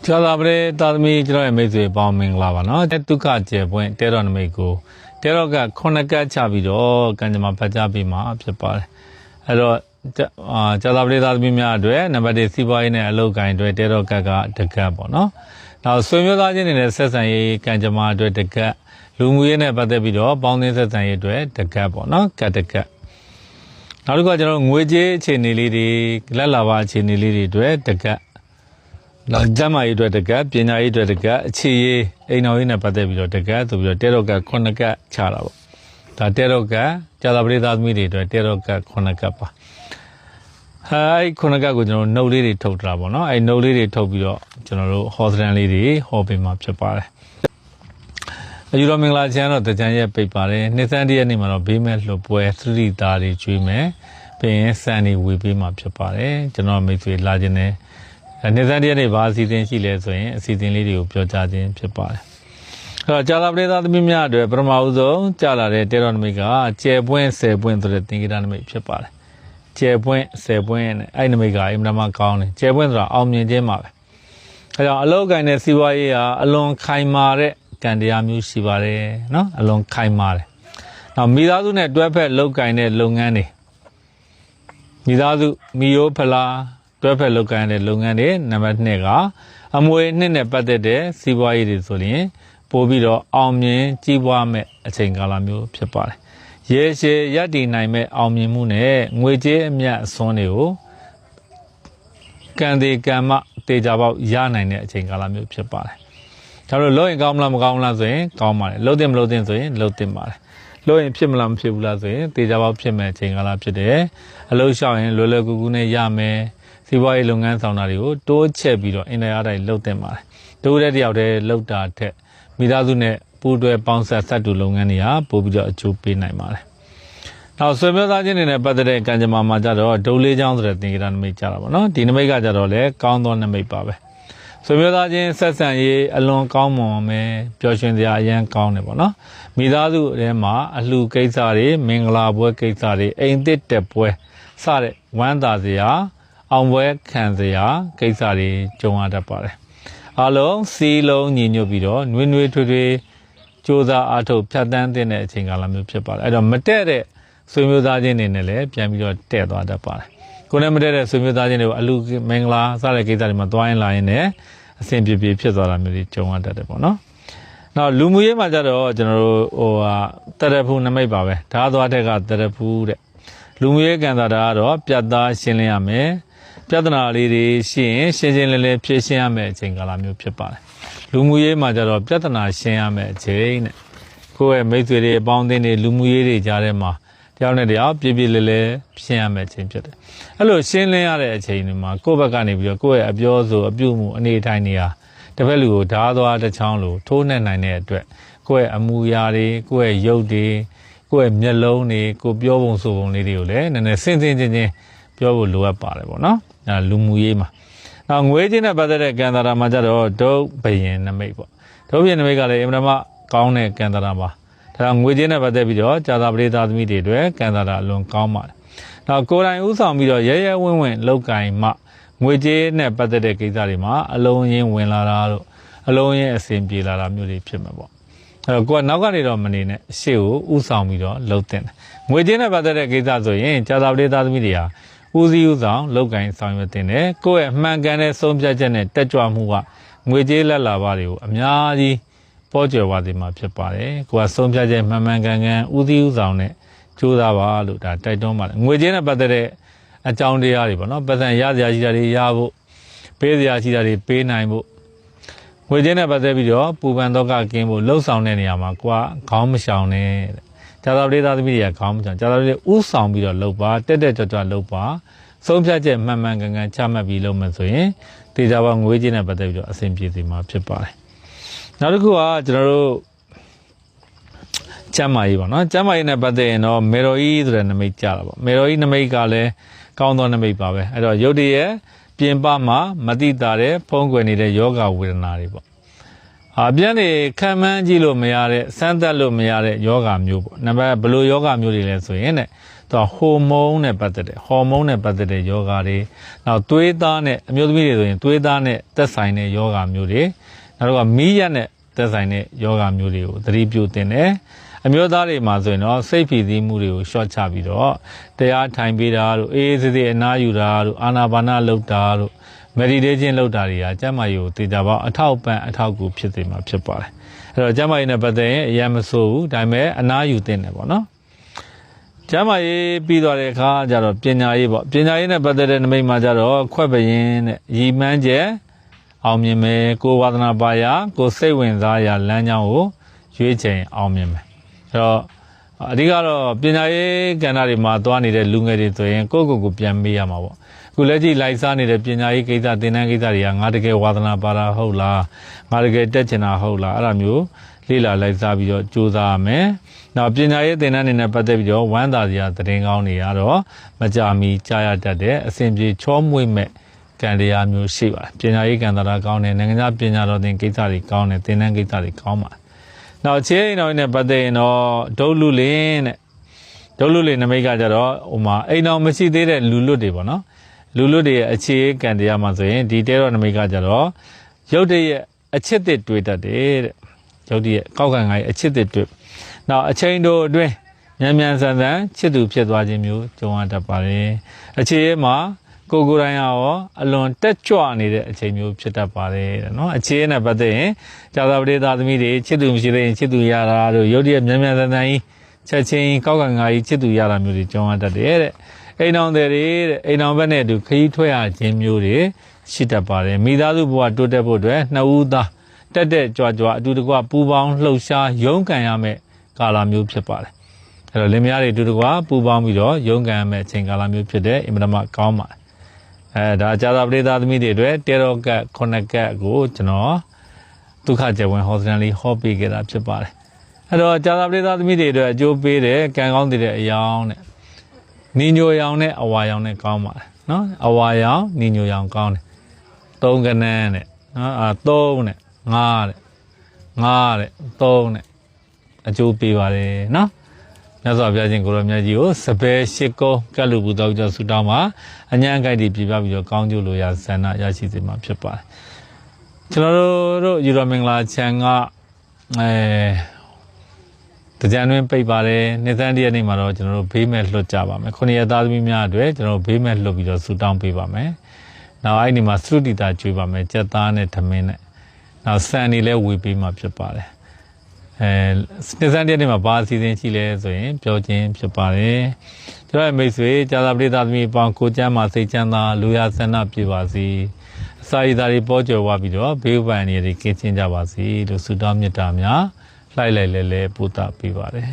ကျလာပရေတာသမီကျွန်တော်ရဲ့မိတ်ဆွေပေါင်းမင်္ဂလာပါနော်ဒုက္ခကျေပွင့်တဲတော်နမိတ်ကိုတဲတော်ကခုနှစ်ကတ်ချပြီးတော့ကံကြမ္မာဖတ်ကြပြီးမှဖြစ်ပါတယ်အဲ့တော့ကျလာပရေတာသမီများအတွက်နံပါတ်1စီးပွားရေးနဲ့အလုပ်ကိုင်အတွက်တဲတော်ကတ်ကတကတ်ပေါ့နော်နောက်ဆွေမျိုးသားချင်းတွေနဲ့ဆက်ဆံရေးကံကြမ္မာအတွက်တကတ်လူမှုရေးနဲ့ပတ်သက်ပြီးတော့ပေါင်းသင်းဆက်ဆံရေးအတွက်တကတ်ပေါ့နော်ကတ်တကတ်နောက်တစ်ခါကျွန်တော်ငွေကြေးအခြေအနေလေးတွေလက်လာပါအခြေအနေလေးတွေအတွက်တကတ်နောက်ဂျမ်းမာရေးအတွက်တကတ်ပညာရေးအတွက်တကတ်အခြေရေးအိမ်တော်ရေးနဲ့ပတ်သက်ပြီးတော့တကတ်ဆိုပြီးတော့တဲတော်ကခုနှစ်ကတ်ချတာပေါ့ဒါတဲတော်ကကြာသာပရိသသမီးတွေအတွက်တဲတော်ကခုနှစ်ကတ်ပါအဲ့ခုနှစ်ကတ်ကိုကျွန်တော်နှုတ်လေးတွေထုတ်တာပေါ့နော်အဲ့နှုတ်လေးတွေထုတ်ပြီးတော့ကျွန်တော်တို့ဟောစတန်လေးတွေဟောပေးမှာဖြစ်ပါတယ်အယူတော်မင်္ဂလာချမ်းတော့တကြံရဲ့ပိတ်ပါတယ်နှစ်ဆန်းတရက်နေ့မှာတော့ဘေးမဲ့လှပွဲသတိသားတွေကျွေးမယ်ပြီးရင်စံတွေဝေပေးမှာဖြစ်ပါတယ်ကျွန်တော်မိတ်ဆွေလာခြင်းနဲ့နေသန်းတရက်နေ့ဘာအစီအစဉ်ရှိလဲဆိုရင်အစီအစဉ်လေးတွေကိုပြောကြားခြင်းဖြစ်ပါတယ်အဲ့တော့ကြာလာပရိသသမီးများအတွက်ပထမဦးဆုံးကြာလာတဲ့တေတော်နမိတ်ကကျယ်ပွင့်10ပွင့်ဆိုတဲ့သင်္ကေတနမိတ်ဖြစ်ပါတယ်ကျယ်ပွင့်10ပွင့်နဲ့အဲ့နမိတ်ကအင်မတန်မှကောင်းတယ်ကျယ်ပွင့်ဆိုတာအောင်မြင်ခြင်းပါပဲအဲ့တော့အလောက်ကိုင်းတဲ့စီးပွားရေးဟာအလွန်ခိုင်မာတဲ့ကံတရားမျိုးရှိပါတယ်နော်အလွန်ခိုင်မာတယ်နောက်မိသားစုနဲ့တွဲဖက်လောက်ကိုင်းတဲ့လုပ်ငန်းတွေမိသားစုမိယိုးဖလားတွဲဖက်လုပ်ကိုင်တဲ့လုပ်ငန်းတွေနံပါတ်2ကအမွေနှစ်နဲ့ပတ်သက်တဲ့စီးပွားရေးတွေဆိုရင်ပို့ပြီးတော့အောင်မြင်ကြီးပွားမဲ့အချိန်ကာလမျိုးဖြစ်ပါတယ်။ရေရှည်ရပ်တည်နိုင်မဲ့အောင်မြင်မှုနဲ့ငွေကြေးအမြတ်အစွန်းတွေကိုကံဒီကံမတေချာပေါက်ရနိုင်တဲ့အချိန်ကာလမျိုးဖြစ်ပါတယ်။ဒါလို့လုပ်ရင်ကောင်းမလားမကောင်းလားဆိုရင်ကောင်းပါတယ်။လုပ်တင်မလုပ်တင်ဆိုရင်လုပ်တင်ပါတယ်။လုပ်ရင်ဖြစ်မလားမဖြစ်ဘူးလားဆိုရင်တေချာပေါက်ဖြစ်မဲ့အချိန်ကာလဖြစ်တယ်။အလုပ်ရှောက်ရင်လွယ်လွယ်ကူကူနဲ့ရမယ်။စီးပွားရေးလုပ်ငန်းဆောင်တာတွေကိုတိုးချက်ပြီးတော့အင်တာအားတိုင်းလုပ်တင်ပါတယ်။တိုးတဲ့တယောက်တည်းလုပ်တာထက်မိသားစုနဲ့ပူးတွဲပေါင်းဆက်ဆက်တူလုပ်ငန်းတွေဟာပို့ပြီးတော့အကျိုးပေးနိုင်ပါတယ်။နောက်ဆွေမျိုးသားချင်းတွေနဲ့ပတ်သက်တဲ့ကံကြမ္မာမှာကြတော့ဒုလေးချောင်းဆိုတဲ့သင်္ကေတနမိတ်ကြတာပေါ့နော်။ဒီနမိတ်ကကြတော့လေကောင်းသောနမိတ်ပါပဲ။ဆွေမျိုးသားချင်းဆက်ဆံရေးအလွန်ကောင်းမွန်မယ်ပျော်ရွှင်စရာအရန်ကောင်းတယ်ပေါ့နော်။မိသားစုထဲမှာအလှကိစ္စတွေမင်္ဂလာပွဲကိစ္စတွေအိမ်သစ်တက်ပွဲစတဲ့ဝမ်းသာစရာအောင်ပွဲခံစရာကိစ္စတွေကြုံရတတ်ပါတယ်အားလုံးစီလုံးညီညွတ်ပြီးတော့နှွေးနှွေးထွေးထွေးစ조사အားထုတ်ဖြတ်တန်းတဲ့အချိန်ကာလမျိုးဖြစ်ပါတယ်အဲ့တော့မတက်တဲ့ဆွေမျိုးသားချင်းတွေနဲ့လည်းပြန်ပြီးတော့တက်သွားတတ်ပါတယ်ကိုယ်နဲ့မတက်တဲ့ဆွေမျိုးသားချင်းတွေကိုအလူမင်္ဂလာစတဲ့ကိစ္စတွေမှာသွားရင်လာရင်လည်းအဆင်ပြေပြေဖြစ်သွားတာမျိုးတွေကြုံရတတ်တယ်ပေါ့နော်နောက်လူမှုရေးမှာကြတော့ကျွန်တော်တို့တရဖူနမိတ်ပါပဲဓာသွားတဲ့ကတရဖူတဲ့လူမှုရေးကံတာကတော့ပြတ်သားရှင်းလင်းရမယ်ပြဿနာလေးတွေရှိရင်ရှင်းရှင်းလင်းလင်းဖြေရှင်းရမယ့်အချိန်ကာလမျိုးဖြစ်ပါတယ်လူမှုရေးမှာကြတော့ပြဿနာရှင်းရမယ့်အချိန်နဲ့ကိုယ့်ရဲ့မိတ်ဆွေတွေအပေါင်းအသင်းတွေလူမှုရေးတွေကြားထဲမှာတယောက်နဲ့တယောက်ပြည့်ပြည့်လဲလဲရှင်းရမယ့်အချိန်ဖြစ်တယ်အဲ့လိုရှင်းလင်းရတဲ့အချိန်တွေမှာကိုယ့်ဘက်ကနေပြီးတော့ကိုယ့်ရဲ့အပြောဆိုအပြုမှုအနေအထိုင်တွေဟာတစ်ဖက်လူကိုဓားသွားတစ်ချောင်းလိုထိုးနှက်နိုင်တဲ့အတွက်ကိုယ့်ရဲ့အမူအရာတွေကိုယ့်ရဲ့ရုပ်တွေကိုယ့်ရဲ့မျက်လုံးတွေကိုပြောပုံဆိုပုံလေးတွေကိုလည်းနည်းနည်းစင်စင်ချင်းချင်းပြောဖို့လိုအပ်ပါတယ်ပေါ့နော်လူမှုရေးမှာနောက်ငွေချင်းနဲ့ပတ်သက်တဲ့ကံတာရာမှာကြတော့ဒုဘယင်နမိတ်ပေါ့ဒုဘယင်နမိတ်ကလည်းအင်မတန်မှကောင်းတဲ့ကံတာရာပါဒါငွေချင်းနဲ့ပတ်သက်ပြီးတော့ကြာသာပရိသသမီးတွေအတွက်ကံတာရာအလွန်ကောင်းပါတယ်နောက်ကိုယ်တိုင်ဥဆောင်ပြီးတော့ရဲရဲဝင့်ဝင့်လောက်ကင်မှငွေကြေးနဲ့ပတ်သက်တဲ့ကိစ္စတွေမှာအလုံးရင်းဝင်လာတာတို့အလုံးရင်းအစဉ်ပြေလာတာမျိုးတွေဖြစ်မှာပေါ့အဲ့တော့ကိုကနောက်ကနေတော့မနေနဲ့ရှေ့ကိုဥဆောင်ပြီးတော့လှုပ်တင်တယ်ငွေကြေးနဲ့ပတ်သက်တဲ့ကိစ္စဆိုရင်ကြာသာပရိသသမီးတွေဟာဦးစီးဦးဆောင်လောက်ကင်ဆောင်ရွက်တင်တယ်ကိုယ့်ရဲ့မှန်ကန်တဲ့ဆုံးဖြတ်ချက်နဲ့တက်ကြွမှုကငွေကြေးလက်လာပါတွေကိုအများကြီးပေါ်ကျော်ပါစေမှာဖြစ်ပါတယ်ကိုကဆုံးဖြတ်ချက်မှန်မှန်ကန်ကန်ဦးစီးဦးဆောင်နဲ့ကြိုးစားပါလို့ဒါတိုက်တွန်းပါတယ်ငွေကြေးနဲ့ပတ်သက်တဲ့အကြောင်းတရားတွေပေါ့နော်ပတ်စံရစရာရှိတာတွေရဖို့ပေးစရာရှိတာတွေပေးနိုင်ဖို့ငွေကြေးနဲ့ပတ်သက်ပြီးတော့ပူပန်တော့ကကင်းဖို့လှုပ်ဆောင်တဲ့နေရာမှာကိုကခေါင်းမရှောင်နဲ့ကြာသာပရိသသမီးတွေကခေါင်းမချောင်ကြာသာပရိဥဆောင်ပြီးတော့လုပ်ပါတက်တက်ကြွကြွလုပ်ပါဆုံးဖြတ်ချက်မှန်မှန်ကန်ကန်ချမှတ်ပြီးလုပ်မယ်ဆိုရင်တေချာပေါငွေကြေးနဲ့ပတ်သက်ပြီးတော့အဆင်ပြေစေမှာဖြစ်ပါတယ်နောက်တစ်ခုကကျွန်တော်တို့ကျမ်းမာရေးပေါ့နော်ကျမ်းမာရေးနဲ့ပတ်သက်ရင်တော့မေရိုအီဆိုတဲ့နမိတ်ကြတာပေါ့မေရိုအီနမိတ်ကလည်းကောင်းသောနမိတ်ပါပဲအဲ့တော့ရုပ်တရက်ပြင်ပမှာမတိတာတဲ့ဖုံးကွယ်နေတဲ့ယောဂဝေဒနာတွေပေါ့ပြန်နေခံမှန်းကြည့်လို့မရတဲ့စမ်းသပ်လို့မရတဲ့ယောဂမျိုးပေါ့နံပါတ်ဘယ်လိုယောဂမျိုးတွေလဲဆိုရင်တဲ့ တော့ဟိုမုန်းနဲ့ပတ်သက်တဲ့ဟော်မုန်းနဲ့ပတ်သက်တဲ့ယောဂတွေနောက်သွေးသားနဲ့အမျိုးသမီးတွေဆိုရင်သွေးသားနဲ့သက်ဆိုင်တဲ့ယောဂမျိုးတွေနောက်တော့မီးရက်နဲ့သက်ဆိုင်တဲ့ယောဂမျိုးတွေကိုသတိပြုသင်တယ်အမျိုးသားတွေမှာဆိုရင်တော့စိတ်ဖိစီးမှုတွေကိုရှော့ချပြီးတော့တရားထိုင်ပေးတာတို့အေးစေးစေးအနားယူတာတို့အာနာပါနလုပ်တာတို့ meditation လုပ်တာတွေကကျမ်းမာရေးကိုသိကြပါအထောက်ပံ့အထောက်အကူဖြစ်စေမှာဖြစ်ပါတယ်အဲ့တော့ကျမ်းမာရေးနဲ့ပတ်သက်ရင်အရင်မဆိုးဘူးဒါပေမဲ့အနားယူသင့်တယ်ပေါ့နော်ကျမ်းမာရေးပြီးသွားတဲ့အခါကျတော့ပညာရေးပေါ့ပညာရေးနဲ့ပတ်သက်တဲ့နမိတ်မှာကျတော့ခွက်ပရင်တဲ့ရည်မှန်းချက်အောင်မြင်မယ်ကိုဝါသနာပါရကိုစိတ်ဝင်စားရာလမ်းကြောင်းကိုရွေးချယ်အောင်မြင်မယ်အဲ့တော့အဓိကတော့ပညာရေးကဏ္ဍတွေမှာသွားနေတဲ့လူငယ်တွေဆိုရင်ကိုယ့်ကိုယ်ကိုပြန်မေးရမှာပေါ့အခုလက်ရှိလိုက်စားနေတဲ့ပညာရေးကိစ္စသင်တန်းကိစ္စတွေကငါတကယ်ဝါသနာပါတာဟုတ်လားငါတကယ်တက်ချင်တာဟုတ်လားအဲ့ဒါမျိုးလေ့လာလိုက်စားပြီးတော့ကြိုးစားရမယ်နောက်ပညာရေးသင်တန်းတွေနဲ့ပတ်သက်ပြီးတော့ဝမ်းသာစရာသတင်းကောင်းတွေကတော့မကြမီကြားရတတ်တဲ့အစဉ်ပြေချောမွေ့မဲ့ကံတရားမျိုးရှိပါတယ်ပညာရေးကံတရားကောင်းတယ်နိုင်ငံခြားပညာတော်သင်ကိစ္စတွေကောင်းတယ်သင်တန်းကိစ္စတွေကောင်းပါတယ်နောက်ခြေအိမ်တော်နဲ့ပတ်သက်ရင်တော့ဒုလူလင်းတဲ့ဒုလူလင်းနမိတ်ကကြတော့ဟိုမှာအိမ်တော်မရှိသေးတဲ့လူလွတ်တွေပေါ့နော်လူလွတ်တွေရဲ့အခြေကံတရားမှာဆိုရင်ဒီတဲတော်နမိတ်ကကြတော့ရုပ်တရက်အချစ်တစ်တွေ့တတ်တယ်တဲ့ရုပ်တရက်ကောက်ခံငါရဲ့အချစ်တစ်တွေ့နောက်အချိန်တို့အတွင်းမြန်မြန်ဆန်ဆန်ချစ်သူဖြစ်သွားခြင်းမျိုးကြုံရတတ်ပါတယ်အခြေမှာကိုယ်တိုင်ရောအလွန်တက်ကြွနေတဲ့အချိန်မျိုးဖြစ်တတ်ပါတယ်တဲ့နော်အခြေနဲ့ပတ်သက်ရင်ဇာတာပရိသသမီးတွေချစ်သူမရှိသေးရင်ချစ်သူရတာတို့ရုပ်တရက်မြန်မြန်ဆန်ဆန်ကြီးချက်ချင်းကောက်ခံငါကြီးချစ်သူရတာမျိုးတွေကြုံရတတ်တယ်တဲ့အိမ်တော်တဲ့အိမ်တော်ဘက်နဲ့အတူခရီးထွက်ရခြင်းမျိုးတွေရှိတတ်ပါတယ်မိသားစုဘဝတိုးတက်ဖို့အတွက်နှစ်ဦးသားတက်တက်ကြွကြွအတူတကွပူပေါင်းလှုပ်ရှားရုန်းကန်ရမယ့်ကာလမျိုးဖြစ်ပါတယ်အဲ့တော့လင်မယားတွေအတူတကွပူပေါင်းပြီးတော့ရုန်းကန်ရမယ့်အချိန်ကာလမျိုးဖြစ်တဲ့အင်မတန်မှကောင်းပါတယ်ဒါဇာတာပရိသသမီးတွေအတွက်တေရောကတ်ခုနှစ်ကတ်ကိုကျွန်တော်ဒုက္ခကျဝင်ဟောစတန်လေးဟောပေးခဲ့တာဖြစ်ပါတယ်အဲ့တော့ဇာတာပရိသသမီးတွေအတွက်အကျိုးပေးတဲ့ကံကောင်းတဲ့အယောင်တဲ့နီညိုရောင်နဲ့အဝါရောင်နဲ့ကောင်းပါတယ်နော်အဝါရောင်နီညိုရောင်ကောင်းတယ်သုံးကနန်းတဲ့နော်3နဲ့5တဲ့3နဲ့အကျိုးပေးပါတယ်နော်မြတ်စွာဘုရားရှင်ကိုရောမြတ်ကြီးကိုစပယ်ရှိကုန်းကတ်လူပူတော်ကြောင့်ဆုတောင်းမှာအញ្ញံကြိုက်တွေပြပြပြီးတော့ကောင်းကျိုးလိုရာဆန္ဒရရှိစေမှာဖြစ်ပါတယ်ကျွန်တော်တို့ယူတော်မင်္ဂလာချန်ကတကြံတွင်ပိတ်ပါတယ်နေ့စံတရက်နေ့မှာတော့ကျွန်တော်တို့ဘေးမဲ့လွတ်ကြပါမယ်ခုနှစ်ရက်သားသမီးများအတွက်ကျွန်တော်ဘေးမဲ့လွတ်ပြီးတော့ဆုတောင်းပေးပါမယ်နောက်အဲ့ဒီမှာသုတိတာကျွေးပါမယ်ကြက်သားနဲ့ထမင်းနဲ့နောက်ဆန်နေလဲဝေပေးမှာဖြစ်ပါတယ်နေ့စံတရက်နေ့မှာဘာအစီအစဉ်ရှိလဲဆိုရင်ပြောခြင်းဖြစ်ပါတယ်ကျွန်တော်ရဲ့မိတ်ဆွေကြာသာပရိသတ်သမီးပေါင်းကိုကျမ်းမှာစိတ်ချမ်းသာလူရဆန္ဒပြပါစေအစာရည်သားတွေပေါ်ကျော်သွားပြီးတော့ဘေးဥပန်တွေကင်းရှင်းကြပါစေလို့ဆုတောင်းမေတ္တာများလိုက်လဲပို့တာပေးပါတယ်